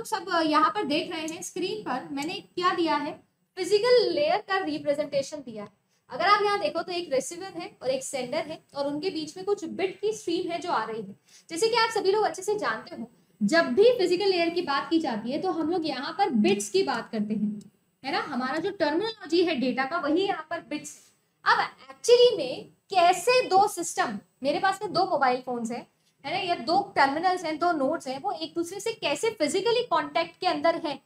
लोग सब यहाँ पर देख रहे हैं स्क्रीन पर मैंने क्या दिया है, फिजिकल लेयर का रिप्रेजेंटेशन दिया है। अगर आप यहाँ देखो तो एक रिसीवर है और एक सेंडर है और उनके बीच में कुछ बिट की स्ट्रीम है जो आ रही है। जैसे कि आप सभी लोग अच्छे से जानते हो, जब भी फिजिकल लेयर की बात की जाती है तो हम लोग यहाँ पर बिट्स की बात करते हैं, है ना। हमारा जो टर्मिनोलॉजी है डेटा का वही यहाँ पर बिट्स है। अब एक्चुअली में कैसे दो सिस्टम, मेरे पास में दो मोबाइल फोन्स है ना, या दो टर्मिनल्स हैं, दो नोड्स हैं, वो एक दूसरे से कैसे फिजिकली कांटेक्ट के अंदर है,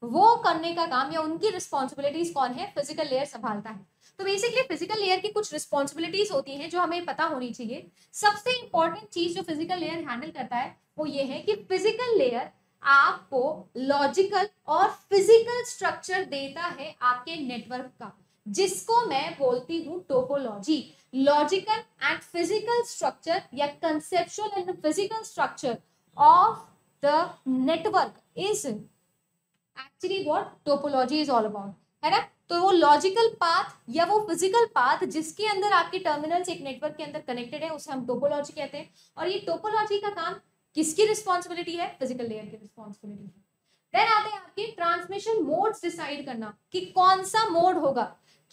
वो करने का काम या उनकी रिस्पॉन्सिबिलिटीज कौन है, फिजिकल लेयर संभालता है। तो बेसिकली फिजिकल लेयर की कुछ रिस्पॉन्सिबिलिटीज होती हैं जो हमें पता होनी चाहिए। सबसे इंपॉर्टेंट चीज जो फिजिकल लेयर हैंडल करता है वो ये है कि फिजिकल लेयर आपको लॉजिकल और फिजिकल स्ट्रक्चर देता है आपके नेटवर्क का, जिसको मैं बोलती हूँ topology. Logical and physical structure या conceptual and physical structure of the network is actually what topology is all about, है ना। तो वो लॉजिकल पाथ या वो फिजिकल पाथ जिसके अंदर आपके टर्मिनल्स एक नेटवर्क के अंदर कनेक्टेड है उसे हम टोपोलॉजी कहते हैं। और ये टोपोलॉजी का काम किसकी रिस्पॉन्सिबिलिटी है, फिजिकल लेयर की रिस्पॉन्सिबिलिटी है। देन आते हैं आपके ट्रांसमिशन मोड्स डिसाइड करना कि कौन सा मोड होगा,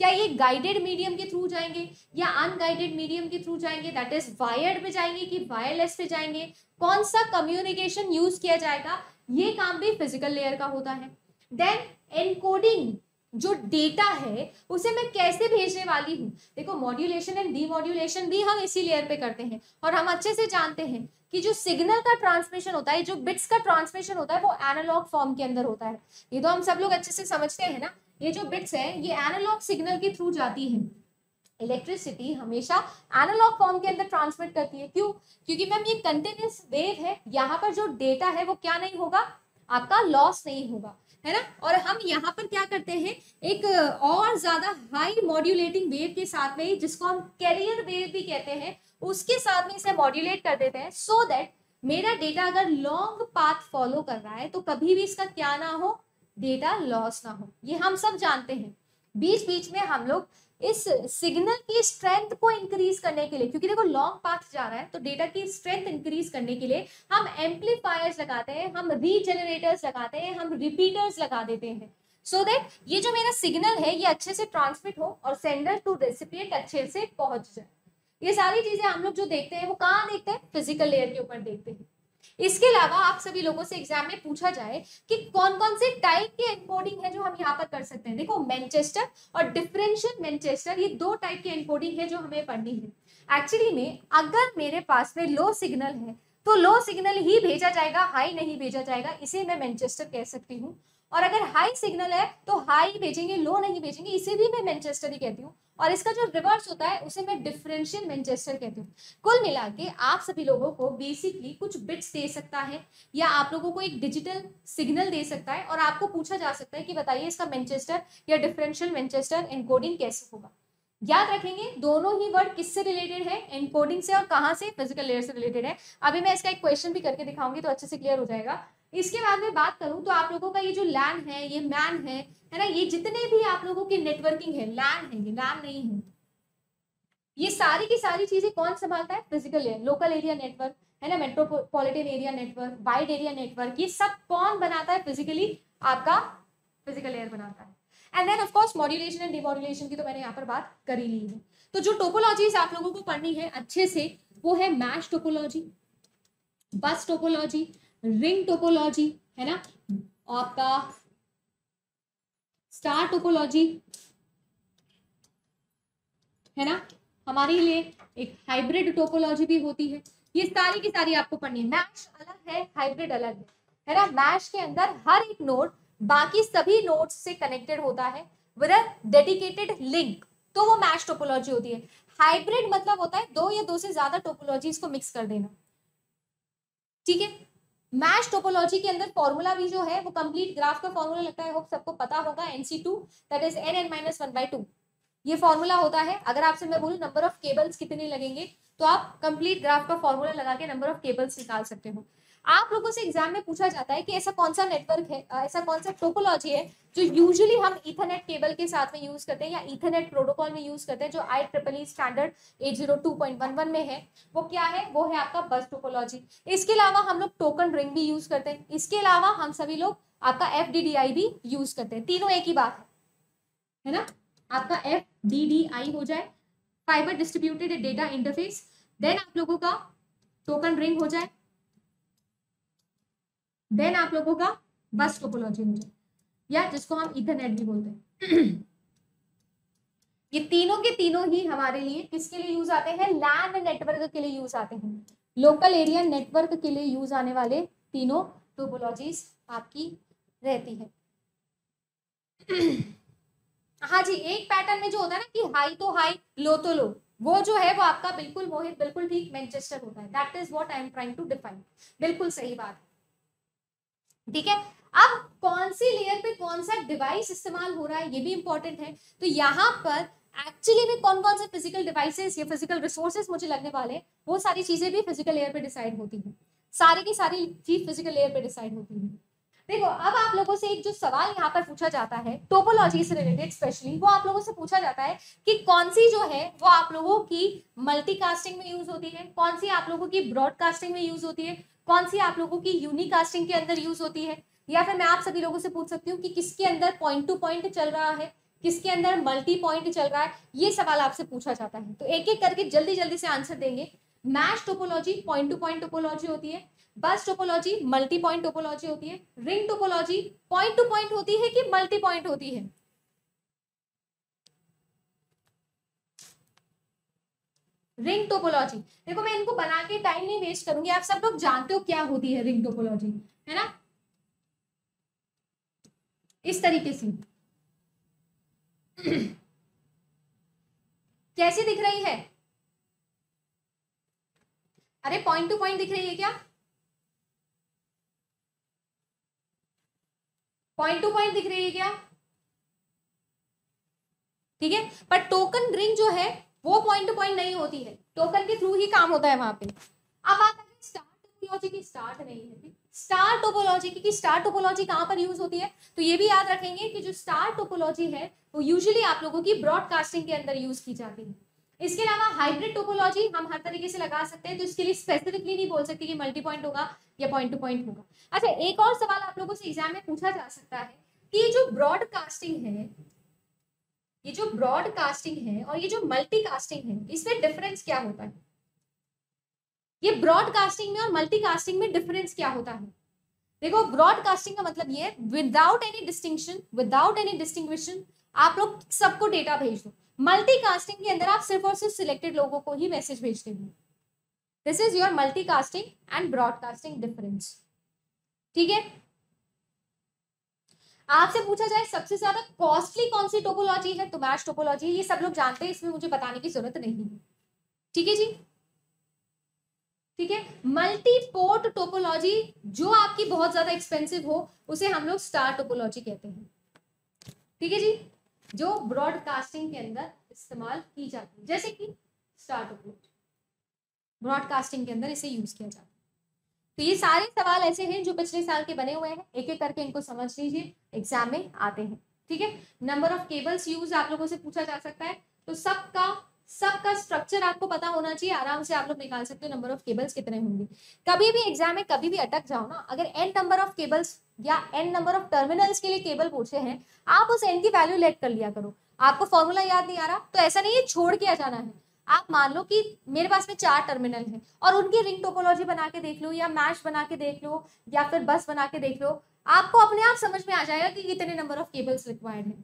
क्या ये गाइडेड मीडियम के थ्रू जाएंगे या अनगाइडेड मीडियम के थ्रू जाएंगे, दैट इज वायर्ड पे जाएंगे कि वायरलेस पे जाएंगे, कौन सा कम्युनिकेशन यूज किया जाएगा, ये काम भी फिजिकल लेयर का होता है। देन एनकोडिंग, जो डेटा है उसे मैं कैसे भेजने वाली हूँ। देखो मॉड्यूलेशन एंड डीमॉड्यूलेशन भी हम इसी लेयर पे करते हैं और हम अच्छे से जानते हैं कि जो सिग्नल का ट्रांसमिशन होता है, जो बिट्स का ट्रांसमिशन होता है वो एनालॉग फॉर्म के अंदर होता है। ये तो हम सब लोग अच्छे से समझते हैं ना। ये जो बिट्स है ये एनालॉग सिग्नल के थ्रू जाती है। इलेक्ट्रिसिटी हमेशा एनालॉग फॉर्म के अंदर ट्रांसमिट करती है। क्यों? क्योंकि मैम ये कंटिन्यूअस वेव है, यहाँ पर जो डेटा है वो क्या नहीं होगा, आपका लॉस नहीं होगा, है ना। और हम यहाँ पर क्या करते हैं, एक और ज्यादा हाई मॉड्यूलेटिंग वेव के साथ में, जिसको हम कैरियर वेव भी कहते हैं, उसके साथ में इसे मॉड्यूलेट कर देते हैं सो दैट मेरा डेटा अगर लॉन्ग पाथ फॉलो कर रहा है तो कभी भी इसका क्या ना हो, डेटा लॉस ना हो। ये हम सब जानते हैं। बीच बीच में हम लोग इस सिग्नल की स्ट्रेंथ को इंक्रीज करने के लिए, क्योंकि देखो लॉन्ग पाथ जा रहा है तो डेटा की स्ट्रेंथ इंक्रीज करने के लिए हम एम्पलीफायर्स लगाते हैं, हम रीजेनरेटर्स लगाते हैं, हम रिपीटर्स लगा देते हैं सो दैट ये जो मेरा सिग्नल है ये अच्छे से ट्रांसमिट हो और सेंडर टू रेसिपिएंट अच्छे से पहुंच जाए। ये सारी चीजें हम लोग जो देखते हैं वो कहाँ देखते हैं, फिजिकल लेयर के ऊपर देखते हैं। इसके अलावा आप सभी लोगों से एग्जाम में पूछा जाए कि कौन कौन से टाइप के एनकोडिंग है जो हम यहाँ पर कर सकते हैं। देखो मैनचेस्टर और डिफरेंशियल मैनचेस्टर, ये दो टाइप की एनकोडिंग है जो हमें पढ़नी है। एक्चुअली में अगर मेरे पास में लो सिग्नल है तो लो सिग्नल ही भेजा जाएगा, हाई नहीं भेजा जाएगा, इसे मैं मैनचेस्टर कह सकती हूँ। और अगर हाई सिग्नल है तो हाई भेजेंगे, लो नहीं भेजेंगे, इसे भी मैं मैनचेस्टर ही कहती हूँ। और इसका जो रिवर्स होता है उसे मैं डिफरेंशियल मैनचेस्टर कहती हूँ। कुल मिला के आप सभी लोगों को बेसिकली कुछ बिट्स दे सकता है या आप लोगों को एक डिजिटल सिग्नल दे सकता है और आपको पूछा जा सकता है कि बताइए इसका मैनचेस्टर या डिफरेंशियल मैनचेस्टर एनकोडिंग कैसे होगा। याद रखेंगे दोनों ही वर्ड किससे रिलेटेड है, एनकोडिंग से, और कहाँ से, फिजिकल लेयर से रिलेटेड है। अभी मैं इसका एक क्वेश्चन भी करके दिखाऊंगी तो अच्छे से क्लियर हो जाएगा। इसके बाद में बात करूं तो आप लोगों का ये जो लैन है, ये मैन है ना, ये जितने भी आप लोगों की नेटवर्किंग है, लैन है, ये लैन नहीं है, ये सारी की सारी चीजें कौन संभालता है, physical layer. Local area network है ना, metropolitan area network, wide area network, ये सब कौन बनाता है, फिजिकली आपका फिजिकल लेयर बनाता है। And then of course modulation and demodulation की तो मैंने यहाँ पर बात कर ही ली है। तो जो टोपोलॉजीज आप लोगों को पढ़नी है अच्छे से वो है मैश टोपोलॉजी, बस टोपोलॉजी, रिंग टोपोलॉजी, है ना, आपका स्टार टोपोलॉजी, है ना, हमारे लिए एक हाइब्रिड टोपोलॉजी भी होती है। ये सारी की सारी आपको पढ़नी है। मैश अलग है, हाइब्रिड अलग है ना। मैश के अंदर हर एक नोड बाकी सभी नोड्स से कनेक्टेड होता है विद अ डेडिकेटेड लिंक, तो वो मैश टोपोलॉजी होती है। हाइब्रिड मतलब होता है दो या दो से ज्यादा टोपोलॉजीज को मिक्स कर देना, ठीक है। मैश टोपोलॉजी के अंदर फॉर्मूला भी जो है वो कंप्लीट ग्राफ का फॉर्मूला लगता है, होप सबको पता होगा, NC2 दैट इज n(n-1/2) ये फॉर्मूला होता है। अगर आपसे मैं बोलूं नंबर ऑफ केबल्स कितने लगेंगे तो आप कंप्लीट ग्राफ का फॉर्मूला लगा के नंबर ऑफ केबल्स निकाल सकते हो। आप लोगों से एग्जाम में पूछा जाता है कि ऐसा कौन सा नेटवर्क है, ऐसा कौन सा टोपोलॉजी है जो यूजुअली हम ईथरनेट केबल के साथ में यूज करते हैं या ईथरनेट प्रोटोकॉल में यूज करते हैं, जो IEEE स्टैंडर्ड 802.11 में है। वो क्या है? वो है आपका बस टोपोलॉजी। इसके अलावा हम लोग टोकन रिंग भी यूज करते हैं। इसके अलावा हम सभी लोग आपका FDDI भी यूज करते हैं। तीनों एक ही बात है ना। आपका FDDI हो जाए, fibre distributed data interface, then आप लोगों का टोकन रिंग हो जाए, देन आप लोगों का बस टोपोलॉजी हो जाए, या जिसको हम ईथरनेट भी बोलते हैं। ये तीनों के तीनों ही हमारे लिए किसके लिए यूज आते हैं? लैन नेटवर्क के लिए यूज आते हैं। लोकल एरिया नेटवर्क के लिए यूज आने वाले तीनों टोपोलॉजीज आपकी रहती है। हाँ जी, एक पैटर्न में जो होता है ना कि हाई तो हाई, लो तो लो, वो जो है वो आपका बिल्कुल मोहित बिल्कुल ठीक मैनचेस्टर होता है। That is what I am trying to define. बिल्कुल सही बात है, ठीक है। अब कौन सी लेयर पे कौन सा डिवाइस इस्तेमाल हो रहा है ये भी इंपॉर्टेंट है। तो यहाँ पर एक्चुअली में कौन कौन से फिजिकल डिवाइसेस या फिजिकल रिसोर्सेज मुझे लगने वाले, वो सारी चीजें भी फिजिकल लेयर पे डिसाइड होती हैं। सारी की सारी चीज फिजिकल लेयर पे डिसाइड होती है। देखो, अब आप लोगों से एक जो सवाल यहाँ पर पूछा जाता है टोपोलॉजी से रिलेटेड स्पेशली, वो आप लोगों से पूछा जाता है कि कौन सी जो है वो आप लोगों की मल्टीकास्टिंग में यूज होती है, कौन सी आप लोगों की ब्रॉडकास्टिंग में यूज होती है, कौन सी आप लोगों की यूनिकास्टिंग के अंदर यूज होती है, या फिर मैं आप सभी लोगों से पूछ सकती हूँ कि किसके अंदर पॉइंट टू पॉइंट चल रहा है, किसके अंदर मल्टी पॉइंट चल रहा है। ये सवाल आपसे पूछा जाता है, तो एक एक करके जल्दी जल्दी से आंसर देंगे। Mesh topology point two point topology होती है, बस टोपोलॉजी मल्टी पॉइंट टोपोलॉजी होती है, ring topology point two point होती है कि मल्टी पॉइंट होती है? Ring topology. देखो, मैं इनको बना के टाइम नहीं वेस्ट करूंगी, आप सब लोग जानते हो क्या होती है रिंग टोपोलॉजी, है ना। इस तरीके से कैसी दिख रही है? अरे पॉइंट टू पॉइंट दिख रही है क्या? पॉइंट टू पॉइंट दिख रही है क्या? ठीक है, पर टोकन रिंग जो है वो पॉइंट टू पॉइंट नहीं होती है, टोकन के थ्रू ही काम होता है वहां पे। अब आप स्टार टोपोलॉजी की, स्टार्ट नहीं है, स्टार टोपोलॉजी की स्टार टोपोलॉजी कहां पर यूज होती है? तो ये भी याद रखेंगे कि जो स्टार टोपोलॉजी है वो यूजुअली आप लोगों की ब्रॉडकास्टिंग के अंदर यूज की जाती है। इसके अलावा हाइब्रिड टोपोलॉजी हम हर तरीके से लगा सकते हैं, तो इसके लिए स्पेसिफिकली नहीं बोल सकते कि मल्टी पॉइंट होगा या पॉइंट टू पॉइंट होगा। अच्छा, एक और सवाल आप लोगों से एग्जाम में पूछा जा सकता है कि जो ब्रॉडकास्टिंग है, ये जो ब्रॉडकास्टिंग है और ये जो मल्टीकास्टिंग है, इसमें डिफरेंस क्या होता है? ये ब्रॉडकास्टिंग में और मल्टीकास्टिंग में डिफरेंस क्या होता है? देखो, ब्रॉडकास्टिंग का मतलब ये है without any distinction, without any distinguishion आप लोग सबको डेटा भेज दो। मल्टीकास्टिंग के अंदर आप सिर्फ और सिर्फ सिलेक्टेड लोगों को ही मैसेज भेजते हो। This is your multicasting and broadcasting difference, ठीक है। आपसे पूछा जाए सबसे ज्यादा कॉस्टली कौन सी टोपोलॉजी है, तो मैश टोपोलॉजी। ये सब लोग जानते हैं, इसमें मुझे बताने की जरूरत नहीं है, ठीक है जी, ठीक है। मल्टी पोर्ट टोपोलॉजी जो आपकी बहुत ज्यादा एक्सपेंसिव हो, उसे हम लोग स्टार टोपोलॉजी कहते हैं, ठीक है जी, जो ब्रॉडकास्टिंग के अंदर इस्तेमाल की जाती है, जैसे कि स्टार टोपोलॉजी ब्रॉडकास्टिंग के अंदर इसे यूज किया जाता है। तो ये सारे सवाल ऐसे हैं जो पिछले साल के बने हुए हैं, एक एक करके इनको समझ लीजिए, एग्जाम में आते हैं, ठीक है। नंबर ऑफ केबल्स यूज आप लोगों से पूछा जा सकता है, तो सबका स्ट्रक्चर आपको पता होना चाहिए, आराम से आप लोग निकाल सकते हो नंबर ऑफ केबल्स कितने होंगे। कभी भी एग्जाम में कभी भी अटक जाओ ना, अगर n नंबर ऑफ केबल्स या n नंबर ऑफ टर्मिनल्स के लिए केबल पूछे हैं, आप उस n की वैल्यू लेट कर लिया करो। आपको फॉर्मूला याद नहीं आ रहा तो ऐसा नहीं है छोड़ के आ जाना है। आप मान लो कि मेरे पास में 4 टर्मिनल है और उनकी रिंग टोपोलॉजी बना के देख लो, या मैश बना के देख लो, या फिर बस बना के देख लो, आपको अपने आप समझ में आ जाएगा कि कितने नंबर ऑफ केबल्स रिक्वायर्ड है।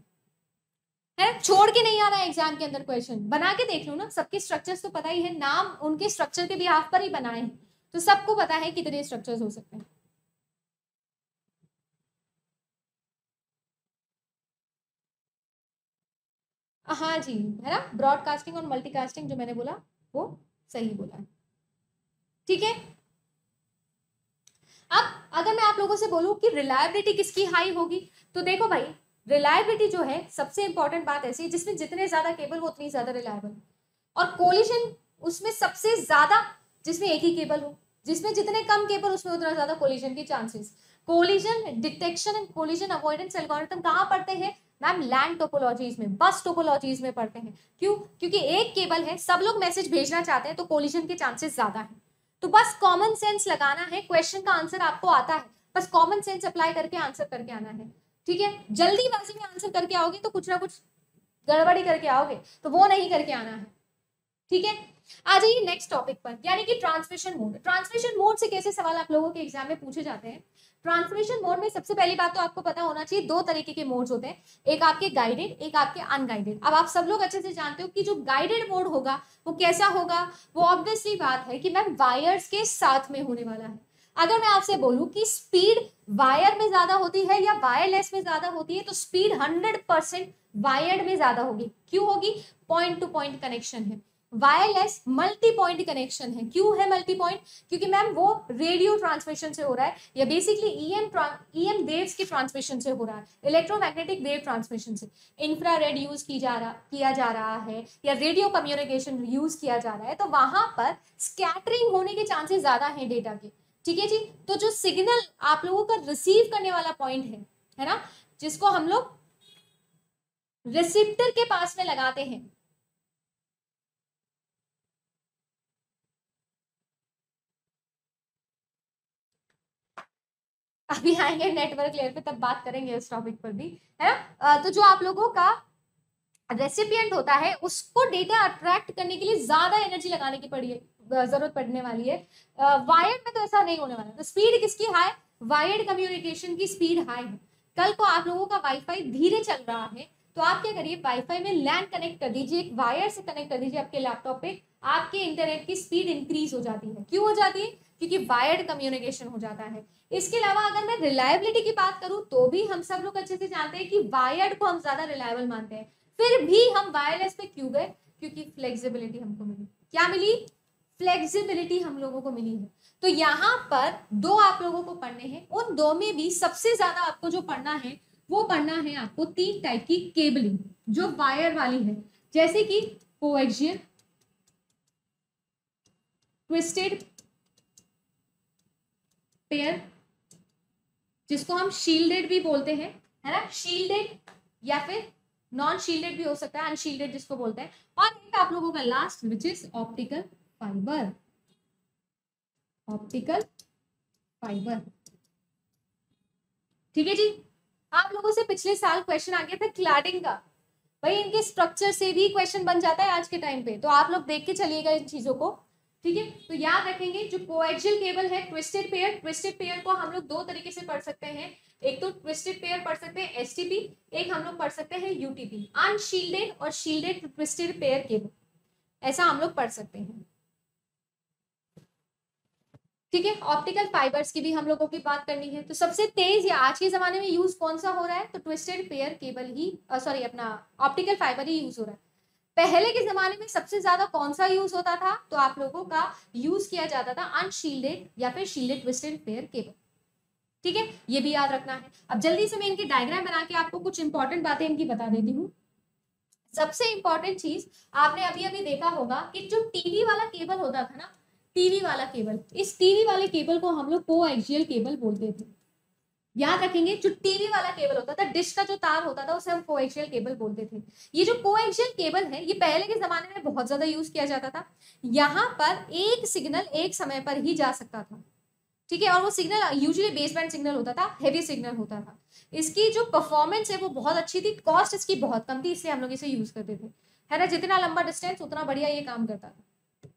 छोड़ के नहीं आ रहा है एग्जाम के अंदर, क्वेश्चन बना के देख लो ना। सबके स्ट्रक्चर्स तो पता ही है, नाम उनके स्ट्रक्चर के बिहाफ पर ही बनाए हैं, तो सबको पता है कितने स्ट्रक्चर्स हो सकते हैं। हाँ जी, है ना, ब्रॉडकास्टिंग और मल्टीकास्टिंग जो मैंने बोला वो सही बोला है, ठीक है। अब अगर मैं आप लोगों से बोलूं कि रिलायबिलिटी किसकी हाई होगी, तो देखो भाई, रिलायबिलिटी जो है सबसे इंपॉर्टेंट बात ऐसी है जिसमें जितने ज्यादा केबल वो उतनी ज्यादा रिलायबल, और कोलिजन उसमें सबसे ज्यादा जिसमें एक ही केबल हो, जिसमें जितने कम केबल उसमें उतना ज्यादा कोलिजन के chances. Collision detection and collision avoidance algorithm कहाँ पढ़ते हैं मैम? लैंड टोपोलॉजीज में, बस टोपोलॉजीज में पढ़ते हैं। क्यों? क्योंकि एक केबल है, सब लोग मैसेज भेजना चाहते हैं, तो कोलिजन के चांसेस ज्यादा है। तो बस कॉमन सेंस लगाना है, क्वेश्चन का आंसर आपको आता है, बस कॉमन सेंस अप्लाई करके आंसर करके आना है। ठीक है, जल्दीबाजी में आंसर करके आओगे तो कुछ ना कुछ गड़बड़ी करके आओगे, तो वो नहीं करके आना है। ठीक है, आ जाइए नेक्स्ट टॉपिक पर, यानी कि ट्रांसमिशन मोड। ट्रांसमिशन मोड से कैसे सवाल आप लोगों के एग्जाम में पूछे जाते हैं? ट्रांसमिशन मोड में सबसे पहली बात तो आपको पता होना चाहिए, दो तरीके के मोड्स होते हैं, एक आपके गाइडेड, एक आपके अनगाइडेड। अब आप सब लोग अच्छे से जानते हो कि जो गाइडेड मोड होगा वो कैसा होगा, वो ऑब्वियसली बात है कि मैम वायर्स के साथ में होने वाला है। अगर मैं आपसे बोलूं कि स्पीड वायर में ज्यादा होती है या वायरलेस में ज्यादा होती है, तो स्पीड 100% वायर्ड में ज्यादा होगी। क्यों होगी? पॉइंट टू पॉइंट कनेक्शन है। वायरलेस मल्टी पॉइंट कनेक्शन है। क्यों है मल्टी पॉइंट? क्योंकि मैम वो रेडियो ट्रांसमिशन से हो रहा है, या बेसिकली ईएम वेव्स के ट्रांसमिशन से हो रहा है, इलेक्ट्रोमैग्नेटिक वेव ट्रांसमिशन से। इंफ्रारेड यूज किया जा रहा है, या रेडियो कम्युनिकेशन यूज किया जा रहा है, तो वहां पर स्कैटरिंग होने के चांसेस ज्यादा हैं डेटा के। ठीक है जी, तो जो सिग्नल आप लोगों का रिसीव करने वाला पॉइंट है ना, जिसको हम लोग रिसीप्टर के पास में लगाते हैं, अभी आएंगे नेटवर्क लेयर पे, तब बात करेंगे इस टॉपिक पर भी, है ना। तो जो आप लोगों का रेसिपिएंट होता है, उसको डेटा अट्रैक्ट करने के लिए ज्यादा एनर्जी लगाने की जरूरत पड़ने वाली है। वायर्ड में तो ऐसा नहीं होने वाला। तो स्पीड किसकी हाई? वायर्ड कम्युनिकेशन की स्पीड हाई है। कल को आप लोगों का वाईफाई धीरे चल रहा है, तो आप क्या करिए, वाईफाई में लैन कनेक्ट कर दीजिए, एक वायर से कनेक्ट कर दीजिए आपके लैपटॉप पे, आपके इंटरनेट की स्पीड इंक्रीज हो जाती है। क्यों हो जाती है? क्योंकि वायर्ड कम्युनिकेशन हो जाता है। इसके अलावा अगर मैं रिलायबिलिटी की बात करूं, तो भी हम सब लोग अच्छे से जानते हैं कि वायर्ड को हम ज्यादा रिलायबल मानते हैं। फिर भी हम वायरलेस पे क्यों गए? क्योंकि फ्लेक्सिबिलिटी हमको मिली। क्या मिली? फ्लेक्सिबिलिटी हम लोगों को मिली है। तो यहाँ पर दो आप लोगों को पढ़ने हैं, उन दो में भी सबसे ज्यादा आपको जो पढ़ना है, वो पढ़ना है आपको 3 टाइप की केबलिंग जो वायर वाली है, जैसे कि कोएक्सियल, ट्विस्टेड पेयर, जिसको हम शील्डेड भी बोलते हैं, है ना, शील्डेड, या फिर नॉन शील्डेड भी हो सकता है, अनशील्डेड जिसको बोलते हैं, और एक आप लोगों का last which is optical fibre. Optical fibre, ठीक है जी। आप लोगों से पिछले साल क्वेश्चन आ गया था क्लैडिंग का, भाई इनके स्ट्रक्चर से भी क्वेश्चन बन जाता है आज के टाइम पे, तो आप लोग देख के चलिएगा इन चीजों को। ठीक है, तो याद रखेंगे जो कोएक्सियल केबल है, ट्विस्टेड पेयर, ट्विस्टेड पेयर को हम लोग दो तरीके से पढ़ सकते हैं। एक तो ट्विस्टेड पेयर पढ़ सकते हैं एसटीपी, एक हम लोग पढ़ सकते हैं यूटीपी, अनशील्डेड और शील्डेड ट्विस्टेड पेयर केबल, ऐसा हम लोग पढ़ सकते हैं। ठीक है, ऑप्टिकल फाइबर्स की भी हम लोगों की बात करनी है। तो सबसे तेज या आज के जमाने में यूज कौन सा हो रहा है? तो ट्विस्टेड पेयर केबल ही, सॉरी अपना ऑप्टिकल फाइबर ही यूज हो रहा है। पहले के जमाने में सबसे ज्यादा कौन सा यूज होता था? तो आप लोगों का यूज किया जाता था अनशील्डेड या फिर शील्डेड ट्विस्टेड पेयर केबल। ठीक है, ये भी याद रखना है। अब जल्दी से मैं इनकी डायग्राम बना के आपको कुछ इंपॉर्टेंट बातें इनकी बता देती हूँ। सबसे इंपॉर्टेंट चीज आपने अभी अभी देखा होगा कि जो टीवी वाला केबल होता था ना, टीवी वाला केबल, इस टीवी वाले केबल को हम लोग कोएक्सियल केबल बोलते थे। याद रखेंगे, जो टीवी वाला केबल होता था, डिश का जो तार होता था, उसे हम कोएक्सियल केबल बोलते थे। ये जो कोएक्सियल केबल है, ये पहले के जमाने में बहुत ज्यादा यूज किया जाता था। यहाँ पर एक सिग्नल एक समय पर ही जा सकता था। ठीक है, और वो सिग्नल यूजुअली बेसबैंड सिग्नल होता था, हेवी सिग्नल होता था। इसकी जो परफॉर्मेंस है वो बहुत अच्छी थी, कॉस्ट इसकी बहुत कम थी, इसलिए हम लोग इसे यूज करते थे, है ना। जितना लंबा डिस्टेंस उतना बढ़िया ये काम करता था।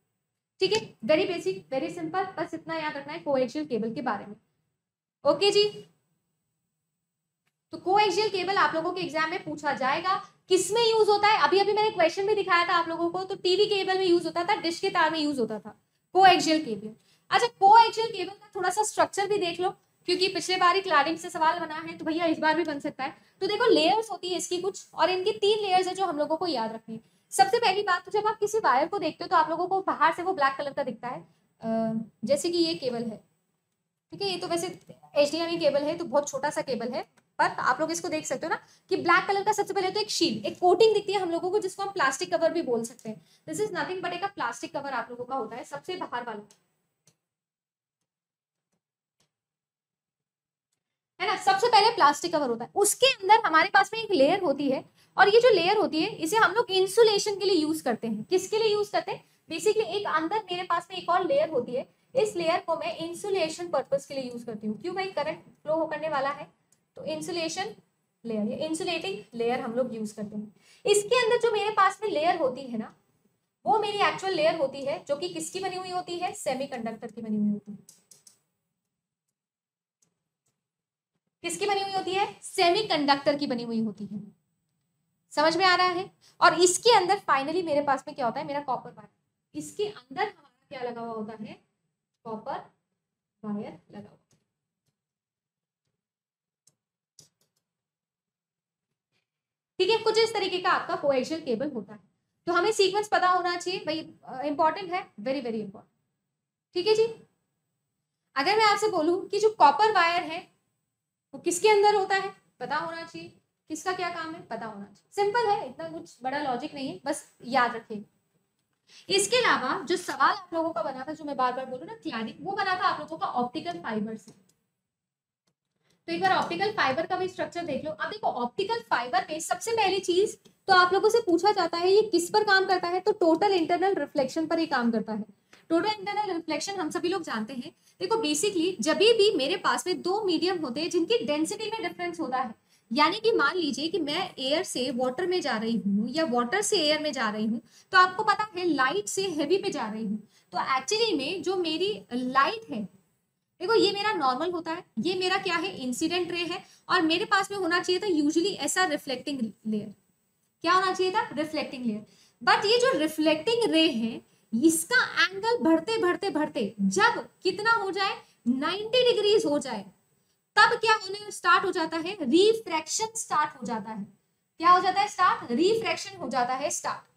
ठीक है, वेरी बेसिक, वेरी सिंपल, बस इतना याद रखना है कोएक्सियल केबल के बारे में। ओके जी, तो कोएक्सियल केबल आप लोगों के एग्जाम में पूछा जाएगा, किसमें यूज होता है? अभी अभी मैंने क्वेश्चन भी दिखाया था आप लोगों को, तो टीवी केबल में यूज होता था, डिश के तार में यूज होता था कोएक्सियल केबल। अच्छा, कोएक्सियल केबल का थोड़ा सा स्ट्रक्चर भी देख लो, क्योंकि पिछले बार ही क्लैडिंग से सवाल बना है, तो भैया इस बार भी बन सकता है। तो देखो, लेयर्स होती है इसकी कुछ, और इनकी 3 लेयर्स है जो हम लोगों को याद रखनी है। सबसे पहली बात, तो जब आप किसी वायर को देखते हो तो आप लोगों को बाहर से वो ब्लैक कलर का दिखता है, जैसे कि ये केबल है। ठीक है, ये तो वैसे HDMI केबल है, तो बहुत छोटा सा केबल है, पर आप लोग इसको देख सकते हो ना कि ब्लैक कलर का सबसे पहले तो एक शील्ड, एक कोटिंग दिखती है हम लोगों को, जिसको हम प्लास्टिक कवर भी बोल सकते हैं। दिस इज नथिंग बट एक प्लास्टिक कवर आप लोगों का होता है सबसे बाहर वाला। है ना। सबसे पहले प्लास्टिक कवर होता है, उसके अंदर हमारे पास में एक लेयर होती है, और ये जो लेयर होती है इसे हम लोग इंसुलेशन के लिए यूज करते हैं। किसके लिए यूज करते हैं? बेसिकली एक अंदर मेरे पास में एक और लेयर होती है, इस लेयर को मैं इंसुलेशन पर्पस के लिए यूज करती हूँ। क्यों भाई? करंट फ्लो करने वाला है, तो इंसुलेशन लेयर, ये इंसुलेटिंग लेयर हम लोग यूज करते हैं। इसके अंदर जो मेरे पास में लेयर होती है ना, वो मेरी एक्चुअल लेयर होती है, जो कि किसकी बनी हुई होती है? सेमीकंडक्टर की बनी हुई होती है। किसकी बनी हुई होती है? सेमीकंडक्टर की बनी हुई होती है। समझ में आ रहा है? और इसके अंदर फाइनली मेरे पास में क्या होता है? मेरा कॉपर वायर, इसके अंदर हमारा क्या लगा हुआ होता है? कॉपर वायर लगा हुआ। ठीक है, कुछ इस तरीके का आपका कोएक्सियल केबल होता है। तो हमें सीक्वेंस पता होना चाहिए भाई, इंपॉर्टेंट है, वेरी वेरी इंपॉर्टेंट। ठीक है जी। अगर मैं आपसे बोलूं कि जो कॉपर वायर है वो किसके अंदर होता है, पता होना चाहिए। किसका क्या काम है, पता होना चाहिए। सिंपल है, इतना कुछ बड़ा लॉजिक नहीं है, बस याद रखिए। इसके अलावा जो सवाल आप लोगों का बना था, जो मैं बार बार बोलूं ना, क्लैडिंग, वो बना था आप लोगों का ऑप्टिकल फाइबर से। तो एक बार ऑप्टिकल फाइबर का भी स्ट्रक्चर देख लो। अब देखो ऑप्टिकल फाइबर में सबसे पहली चीज तो आप लोगों से पूछा जाता है ये किस पर काम करता है, तो टोटल इंटरनल रिफ्लेक्शन पर ही काम करता है। टोटल इंटरनल रिफ्लेक्शन हम सभी लोग जानते हैं। देखो बेसिकली जब भी मेरे पास में दो मीडियम होते हैं जिनकी डेंसिटी में डिफरेंस होता है, यानी कि मान लीजिए कि मैं एयर से वाटर में जा रही हूँ या वाटर से एयर में जा रही हूँ, तो आपको पता है लाइट से हेवी पे जा रही हूँ। तो एक्चुअली में जो मेरी लाइट है, देखो ये मेरा नॉर्मल होता है, ये मेरा क्या है? इंसिडेंट रे है, और मेरे पास में होना चाहिए था यूजुअली ऐसा रिफ्लेक्टिंग लेयर। क्या होना चाहिए था? Reflecting layer. बट ये जो रिफ्लेक्टिंग रे है, इसका एंगल बढ़ते बढ़ते बढ़ते जब कितना हो जाए? 90 डिग्रीज हो जाए, तब क्या होने स्टार्ट हो जाता है? रिफ्रैक्शन स्टार्ट हो जाता है। क्या हो जाता है? स्टार्ट, रिफ्रैक्शन हो जाता है स्टार्ट।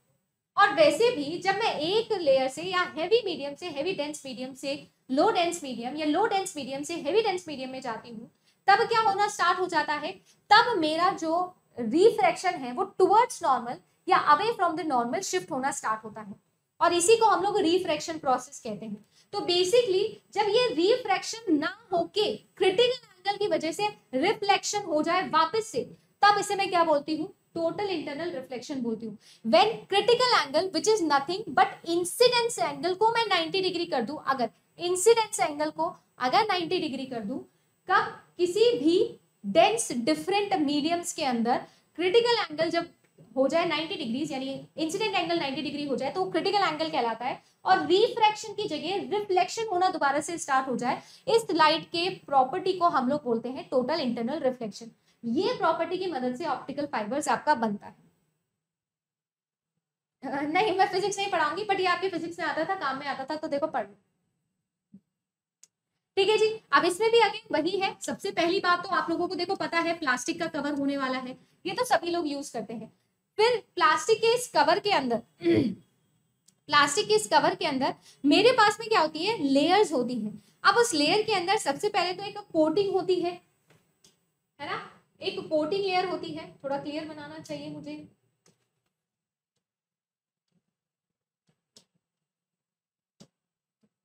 और वैसे भी जब मैं एक लेयर से या हैवी मीडियम से हैवी डेंस मीडियम से लो डेंस मीडियम या लो डेंस मीडियम से हैवी डेंस मीडियम में जाती हूँ, तब क्या होना स्टार्ट हो जाता है? तब मेरा जो रिफ्रैक्शन है वो टुवर्ड्स नॉर्मल या away from the normal shift होना स्टार्ट होता है, और इसी को हम लोग रिफ्रैक्शन प्रोसेस कहते हैं। तो बेसिकली जब ये रिफ्रैक्शन ना होके क्रिटिकल एंगल की वजह से रिफ्लेक्शन हो जाए वापस से, तब इसे मैं क्या बोलती हूँ? टोटल इंटरनल रिफ्लेक्शन बोलती हूँ। When critical angle which is nothing but incidence angle को मैं 90 डिग्री कर दूं, अगर इंसिडेंस एंगल को अगर 90 डिग्री कर दूं, कब? किसी भी डेंस डिफरेंट मीडियम्स के अंदर क्रिटिकल एंगल जब हो जाए 90 डिग्रीज, यानी इंसिडेंट एंगल 90 डिग्री हो जाए, तो क्रिटिकल एंगल कहलाता है। और रिफ्रैक्शन की जगह रिफ्लेक्शन होना दोबारा से स्टार्ट हो जाए, इस लाइट के प्रॉपर्टी को हम लोग बोलते हैं टोटल इंटरनल रिफ्लेक्शन। ये प्रॉपर्टी की मदद से ऑप्टिकल फाइबर्स आपका बनता है। नहीं, मैं फिजिक्स नहीं पढ़ाऊंगी, बट ये आपके फिजिक्स में आता था, काम में आता था, तो देखो पढ़ लो। ठीक है जी। अब इसमें भी अगेन वही है, सबसे पहली बात तो आप लोगों को देखो पता है प्लास्टिक का कवर होने वाला है, ये तो सभी लोग यूज करते हैं। फिर प्लास्टिक के इस कवर के अंदर प्लास्टिक के इस कवर के अंदर मेरे पास में क्या होती है? लेयर्स होती हैं। अब उस लेयर के अंदर सबसे पहले तो एक कोटिंग होती है ना, एक कोटिंग लेयर होती है। थोड़ा क्लियर बनाना चाहिए मुझे।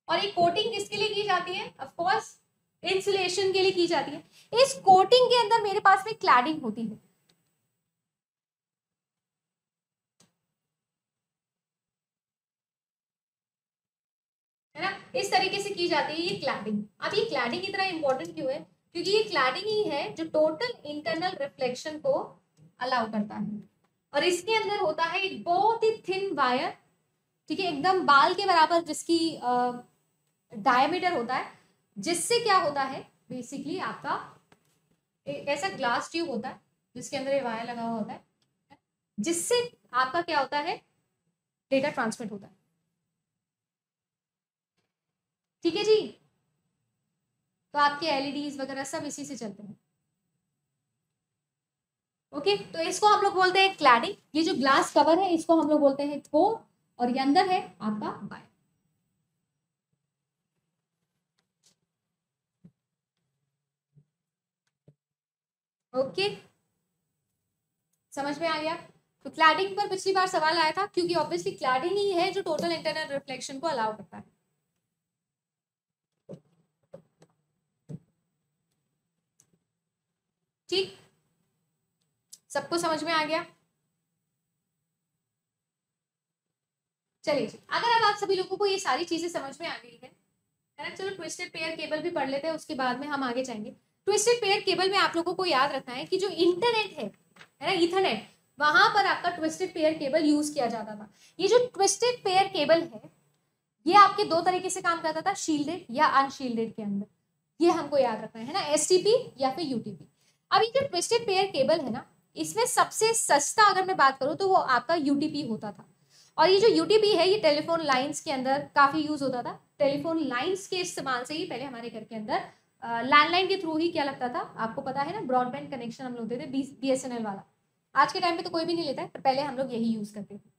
और ये कोटिंग किसके लिए की जाती है? ऑफ कोर्स इंसुलेशन के लिए की जाती है। इस कोटिंग के अंदर मेरे पास में क्लैडिंग होती है ना, इस तरीके से की जाती है ये क्लैडिंग। अब ये क्लैडिंग इतना इंपॉर्टेंट क्यों है? क्योंकि ये क्लैडिंग ही है जो टोटल इंटरनल रिफ्लेक्शन को अलाउ करता है। और इसके अंदर होता है एक बहुत ही थिन वायर, ठीक है, एकदम बाल के बराबर, जिसकी डायमीटर होता है, जिससे क्या होता है? बेसिकली आपका एक ऐसा ग्लास ट्यूब होता है जिसके अंदर ये वायर लगा हुआ होता है, जिससे आपका क्या होता है? डेटा ट्रांसमिट होता है। ठीक है जी। तो आपके एलईडीज वगैरह सब इसी से चलते हैं। ओके, तो इसको हम लोग बोलते हैं क्लैडिंग। ये जो ग्लास कवर है इसको हम लोग बोलते हैं कोर, और ये अंदर है आपका वायर। ओके, समझ में आ गया? तो क्लैडिंग पर पिछली बार सवाल आया था, क्योंकि ऑब्वियसली क्लैडिंग ही है जो टोटल इंटरनल रिफ्लेक्शन को अलाउ करता है। ठीक, सबको समझ में आ गया? चलिए जी, अगर अब आप सभी लोगों को ये सारी चीजें समझ में आ गई है ना, चलो ट्विस्टेड पेयर केबल भी पढ़ लेते हैं, उसके बाद में हम आगे जाएंगे। ट्विस्टेड पेयर केबल में आप लोगों को याद रखना है कि जो इंटरनेट है ना, इथरनेट, वहां पर आपका ट्विस्टेड पेयर केबल यूज किया जाता था। ये जो ट्विस्टेड पेयर केबल है ये आपके दो तरीके से काम करता था, शील्डेड या अनशील्डेड के अंदर, ये हमको याद रखना है ना, एसटीपी या फिर यूटीपी। अब ये जो ट्विस्टेड पेयर केबल है ना, इसमें सबसे सस्ता अगर मैं बात करूं तो वो आपका यूटीपी होता था। और ये जो यूटीपी है ये टेलीफोन लाइंस के अंदर काफी यूज होता था। टेलीफोन लाइंस के इस्तेमाल से ही पहले हमारे घर के अंदर लैंडलाइन के थ्रू ही क्या लगता था, आपको पता है ना, ब्रॉडबैंड कनेक्शन हम लोग देते थे, बीएसएनएल वाला। आज के टाइम पे तो कोई भी नहीं लेता है, पर पहले हम लोग यही यूज करते थे।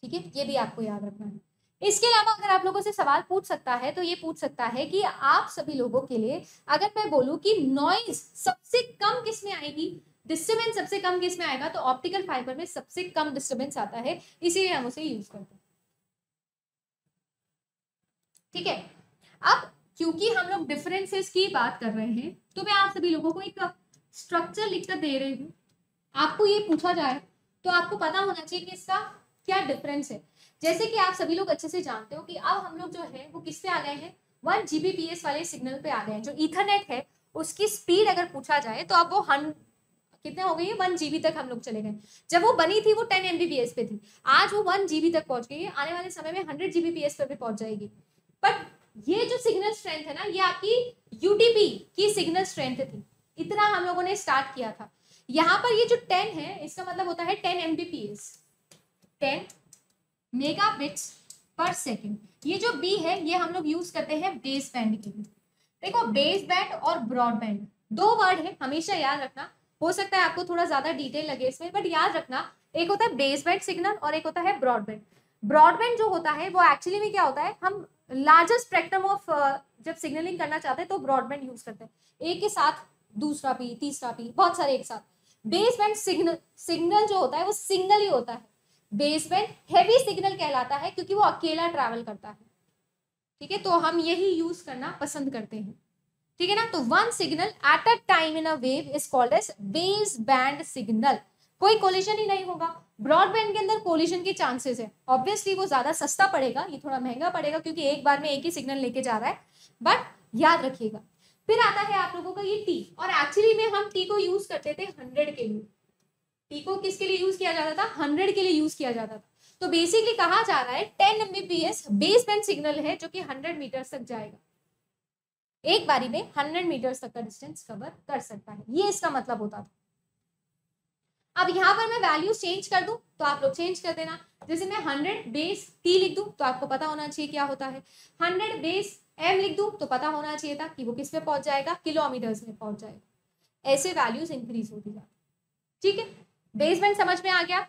ठीक है, ये भी आपको याद रखना है। इसके अलावा अगर आप लोगों से सवाल पूछ सकता है तो ये पूछ सकता है कि आप सभी लोगों के लिए अगर मैं बोलूं कि नॉइज सबसे कम किस में आएगी, डिस्टर्बेंस सबसे कम किस में आएगा, तो ऑप्टिकल फाइबर में सबसे कम डिस्टर्बेंस आता है, इसीलिए हम उसे यूज करते हैं। ठीक है, अब क्योंकि हम लोग डिफरेंसेस की बात कर रहे हैं तो मैं आप सभी लोगों को एक स्ट्रक्चर लिखकर दे रही हूँ। आपको ये पूछा जाए तो आपको पता होना चाहिए कि इसका क्या डिफरेंस है। जैसे कि आप सभी लोग अच्छे से जानते हो कि अब हम लोग जो है वो किस पे आ गए हैं, 1 Gbps वाले सिग्नल पे आ गए हैं। जो ईथरनेट है उसकी स्पीड अगर पूछा जाए तो अब वो कितने हो गई है, 1 GB तक हम लोग चले गए। जब वो बनी थी वो 10 Mbps पे थी, आज वो 1 GB तक पहुंच गई है, आने वाले समय में 100 Gbps पर भी पहुंच जाएगी। बट ये जो सिग्नल स्ट्रेंथ है ना, ये आपकी यूटीपी की सिग्नल स्ट्रेंथ थी, इतना हम लोगों ने स्टार्ट किया था। यहाँ पर ये जो 10 है इसका मतलब होता है 10 Mbps, 10 मेगाबिट्स पर सेकेंड। ये जो बी है ये हम लोग यूज करते हैं बेस बैंड के लिए। देखो, बेस बैंड और ब्रॉडबैंड दो वर्ड है, हमेशा याद रखना। हो सकता है आपको थोड़ा ज्यादा डिटेल लगे इसमें, बट याद रखना, एक होता है बेस बैंड सिग्नल और एक होता है ब्रॉडबैंड। ब्रॉडबैंड जो होता है वो एक्चुअली में क्या होता है, हम लार्जर स्पेक्ट्रम ऑफ जब सिग्नलिंग करना चाहते हैं तो ब्रॉडबैंड यूज करते हैं, एक के साथ दूसरा पी, तीसरा पी, बहुत सारे एक साथ। बेस बैंड सिग्नल जो होता है वो सिंगल ही होता है। बेस बैंड हैवी सिग्नल कहलाता है क्योंकि वो अकेला ट्रैवल करता है। ठीक है, तो हम यही यूज करना पसंद करते हैं। ठीक है ना, तो one signal at a time in a wave is called as base band signal. कोई कोलिजन ही नहीं होगा। ब्रॉडबैंड के अंदर कोलिजन के चांसेस है, ऑब्वियसली वो ज्यादा सस्ता पड़ेगा, ये थोड़ा महंगा पड़ेगा क्योंकि एक बार में एक ही सिग्नल लेके जा रहा है, बट याद रखिएगा। फिर आता है आप लोगों का ये टी, और एक्चुअली में हम टी को यूज करते थे 100 के लिए। टी को किसके लिए यूज किया जाता था, 100 के लिए यूज किया जाता था। तो बेसिकली कहा जा रहा है 10 Mbps बेस बैंड सिग्नल है जो कि 100 मीटर तक जाएगा, एक बारी में 100 मीटर तक का डिस्टेंस कवर कर सकता है, ये इसका मतलब होता था। अब यहाँ पर मैं वैल्यू चेंज कर दूं तो आप लोग चेंज कर देना। जैसे मैं 100 बेस टी लिख दूं तो आपको पता होना चाहिए क्या होता है, 100 बेस एम लिख दूं तो पता होना चाहिए था कि वो किस में पहुंच जाएगा, किलोमीटर्स में पहुंच जाएगा। ऐसे वैल्यूज इंक्रीज होती जाती। ठीक है, बेस बैंड समझ में आ गया,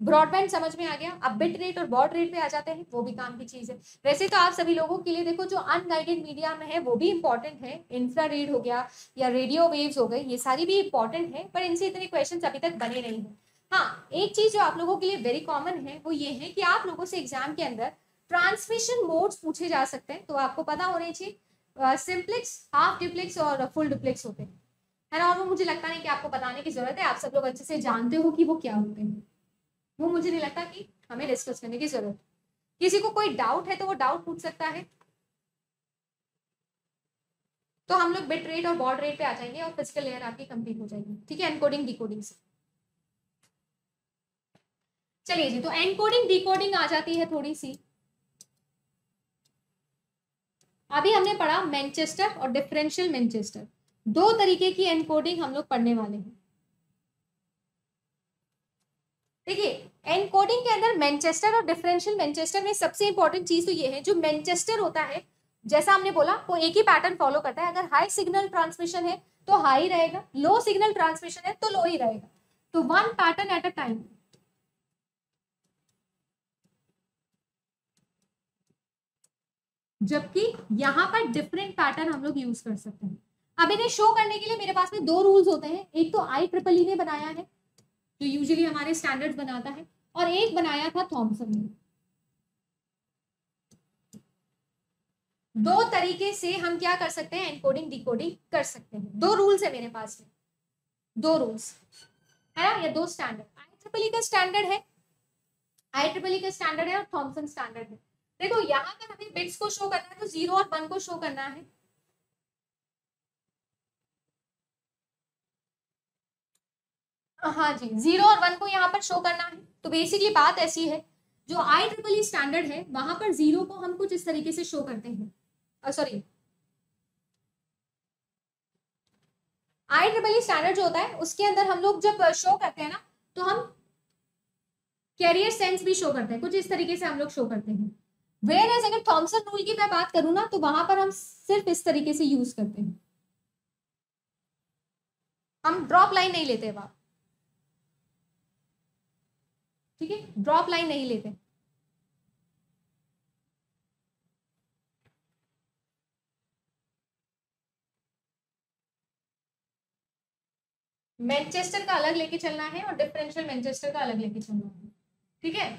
ब्रॉडबैंड समझ में आ गया। अब बिट रेट और बॉड रेट पे आ जाते हैं, वो भी काम की चीज है। वैसे तो आप सभी लोगों के लिए देखो जो अनगाइडेड मीडिया में है वो भी इंपॉर्टेंट है, इंफ्रारेड हो गया या रेडियो वेव्स हो गए, ये सारी भी इंपॉर्टेंट है, पर इनसे इतने क्वेश्चंस अभी तक बने नहीं है। हाँ, एक चीज जो आप लोगों के लिए वेरी कॉमन है वो ये है कि आप लोगों से एग्जाम के अंदर ट्रांसमिशन मोड्स पूछे जा सकते हैं, तो आपको पता होने चाहिए सिंप्लेक्स, हाफ डिप्लेक्स और फुल डिप्लेक्स होते हैं, है ना। और वो मुझे लगता नहीं कि आपको बताने की जरूरत है, आप सब लोग अच्छे से जानते हो कि वो क्या होते हैं, वो मुझे नहीं लगता कि हमें डिस्कस करने की जरूरत। किसी को कोई डाउट है तो वो डाउट पूछ सकता है। तो हम लोग बिट रेट और बॉड रेट पे आ जाएंगे और फिजिकल लेयर आपकी कंप्लीट हो जाएगी। ठीक है, एनकोडिंग डिकोडिंग से। चलिए जी, तो एनकोडिंग डिकोडिंग आ जाती है थोड़ी सी। अभी हमने पढ़ा मैनचेस्टर और डिफरेंशियल मैनचेस्टर, दो तरीके की एनकोडिंग हम लोग पढ़ने वाले हैं। देखिए, एनकोडिंग के अंदर मैनचेस्टर और डिफरेंशियल मैनचेस्टर में सबसे इंपॉर्टेंट चीज तो ये है, जो मैनचेस्टर होता है जैसा हमने बोला वो एक ही पैटर्न फॉलो करता है। अगर हाई सिग्नल ट्रांसमिशन है तो हाई रहेगा, लो सिग्नल ट्रांसमिशन है तो लो ही रहेगा। तो one pattern at a time. जबकि यहाँ पर डिफरेंट पैटर्न हम लोग यूज कर सकते हैं। अब इन्हें शो करने के लिए मेरे पास में दो रूल्स होते हैं, एक तो IEEE ने बनाया है जो यूजुअली हमारे स्टैंडर्ड्स बनाता है, और एक बनाया था थॉमसन ने। दो तरीके से हम क्या कर सकते हैं, एनकोडिंग डिकोडिंग कर सकते हैं। दो रूल्स है मेरे पास में, दो रूल्स है ना, या दो स्टैंडर्ड। IEEE का स्टैंडर्ड है, IEEE का स्टैंडर्ड है और थॉमसन स्टैंडर्ड है। देखो यहाँ पर हमें बिट्स को शो करना है तो 0 और 1 को शो करना है। हाँ जी, 0 और 1 को यहाँ पर शो करना है। तो बेसिकली बात ऐसी है, जो IEEE स्टैंडर्ड है वहां पर 0 को हम कुछ इस तरीके से शो करते हैं, सॉरी IEEE स्टैंडर्ड जो होता है उसके अंदर हम लोग जब शो करते हैं ना, तो हम कैरियर सेंस भी शो करते हैं, कुछ इस तरीके से हम लोग शो करते हैं। वेयर एज अगर थॉमसन रूल की मैं बात करूं ना, तो वहां पर हम सिर्फ इस तरीके से यूज करते हैं, हम ड्रॉप लाइन नहीं लेते वहां, ठीक है, ड्रॉप लाइन नहीं लेते। मैनचेस्टर का अलग लेके चलना है और डिफरेंशियल मैनचेस्टर का अलग लेके चलना है, ठीक है।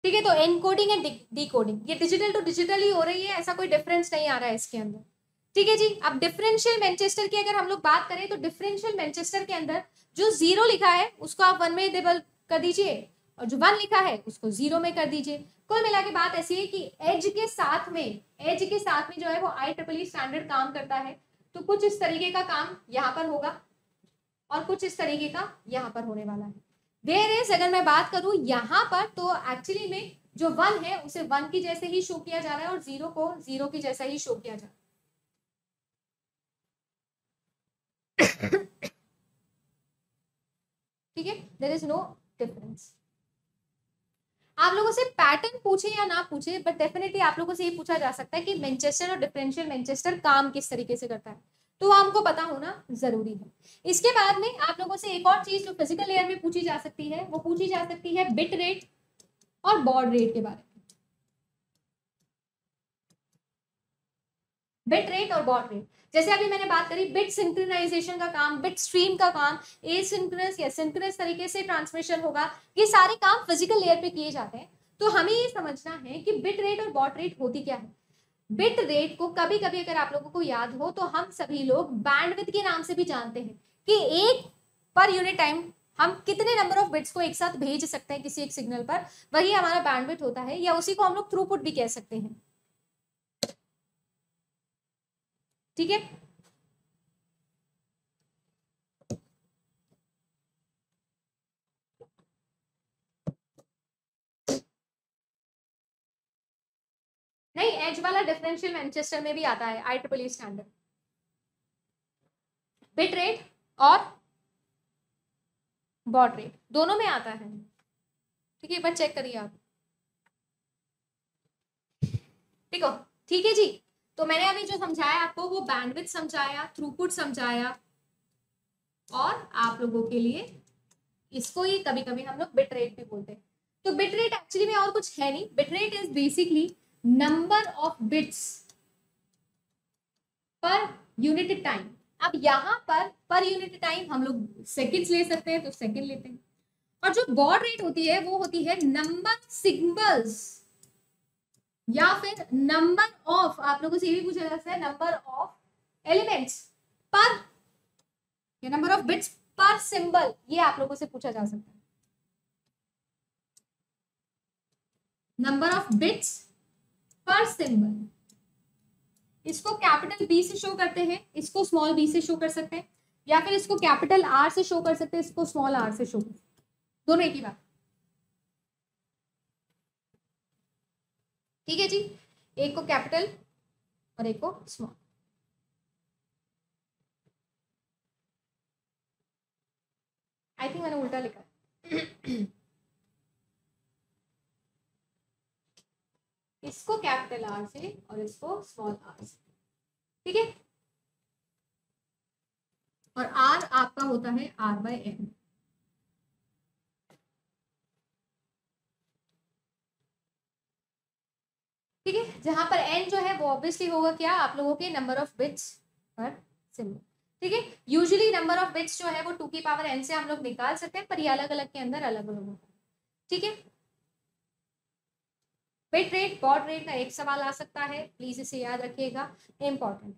ठीक है, तो एनकोडिंग एंड डिकोडिंग ये डिजिटल टू डिजिटल ही हो रही है, ऐसा कोई डिफरेंस नहीं आ रहा है इसके अंदर, ठीक है जी। अब डिफरेंशियल मैनचेस्टर की अगर हम लोग बात करें, तो डिफरेंशियल मैनचेस्टर के अंदर जो 0 लिखा है उसको आप 1 में देबल कर दीजिए, और जो 1 लिखा है उसको 0 में कर दीजिए। कुल मिला के बात ऐसी है कि एज के साथ में जो है वो IEEE स्टैंडर्ड काम करता है। तो कुछ इस तरीके का काम यहाँ पर होगा और कुछ इस तरीके का यहाँ पर होने वाला है। वेयर इज अगर मैं बात करूं यहाँ पर, तो एक्चुअली में जो 1 है उसे 1 की जैसे ही शो किया जा रहा है और 0 को 0 की जैसा ही शो किया जा रहा है। ठीक है, देयर इज नो डिफरेंस। आप लोगों से पैटर्न पूछे या ना पूछे, बट डेफिनेटली आप लोगों से ये पूछा जा सकता है कि मैनचेस्टर और डिफरेंशियल मैनचेस्टर काम किस तरीके से करता है, तो हमको पता होना जरूरी है। इसके बाद में आप लोगों से एक और चीज जो फिजिकल लेयर में पूछी जा सकती है, वो पूछी जा सकती है बिट रेट और बॉड रेट के बारे में। बिट रेट और बॉड रेट, जैसे अभी मैंने बात करी बिट सिंक्रोनाइजेशन का काम, बिट स्ट्रीम का काम, एसिंक्रोनस या सिंक्रोनस तरीके से ट्रांसमिशन होगा, ये सारे काम फिजिकल लेयर पे किए जाते हैं। तो हमें ये समझना है कि बिट रेट और बॉड रेट होती क्या है। बिट रेट को कभी कभी अगर आप लोगों को याद हो, तो हम सभी लोग बैंडविड्थ के नाम से भी जानते हैं कि एक पर यूनिट टाइम हम कितने नंबर ऑफ बिट्स को एक साथ भेज सकते हैं किसी एक सिग्नल पर, वही हमारा बैंडविड्थ होता है, या उसी को हम लोग थ्रूपुट भी कह सकते हैं, ठीक है। नहीं, एज वाला डिफरेंशियल मैनचेस्टर में भी आता है IEEE स्टैंडर्ड, बिट रेट और बॉड रेट दोनों में आता है, ठीक है, एक बार चेक करिए आप, ठीक हो, ठीक है जी। तो मैंने अभी जो समझाया आपको, वो बैंडविड्थ समझाया, थ्रूपुट समझाया, और आप लोगों के लिए इसको ही कभी कभी हम लोग बिट रेट भी बोलते हैं। तो बिट रेट एक्चुअली में और कुछ है नहीं, bit rate is basically number of bits per unit time. अब यहाँ पर यूनिट टाइम हम लोग सेकंड्स ले सकते हैं, तो सेकंड लेते हैं। और जो बॉड रेट होती है वो होती है नंबर सिग्नल्स, या फिर नंबर ऑफ, आप लोगों से ये भी पूछा जा सकता है नंबर ऑफ एलिमेंट्स पर, या नंबर ऑफ बिट्स पर सिंबल, ये आप लोगों से पूछा जा सकता है। नंबर ऑफ बिट्स पर सिंबल, इसको कैपिटल बी से शो करते हैं, इसको स्मॉल बी से शो कर सकते हैं, या फिर इसको कैपिटल आर से शो कर सकते हैं, इसको स्मॉल आर से शो कर सकते हैं, दोनों एक ही बात, ठीक है जी। एक को कैपिटल और एक को स्मॉल। आई थिंक मैंने उल्टा लिखा है। इसको कैपिटल आर से और इसको स्मॉल आर से, ठीक है। और आर आपका होता है R/N, ठीक है, जहां पर n जो है वो ऑब्वियसली होगा क्या, आप लोगों के नंबर ऑफ बिट्स पर सिंबल। ठीक है। यूजुअली नंबर ऑफ बिट्स जो है वो 2 की पावर n से हम लोग निकाल सकते हैं, पर ये अलग अलग के अंदर अलग अलग होता है। ठीक है। बिट रेट बॉड रेट का एक सवाल आ सकता है, प्लीज इसे याद रखिएगा, इंपॉर्टेंट।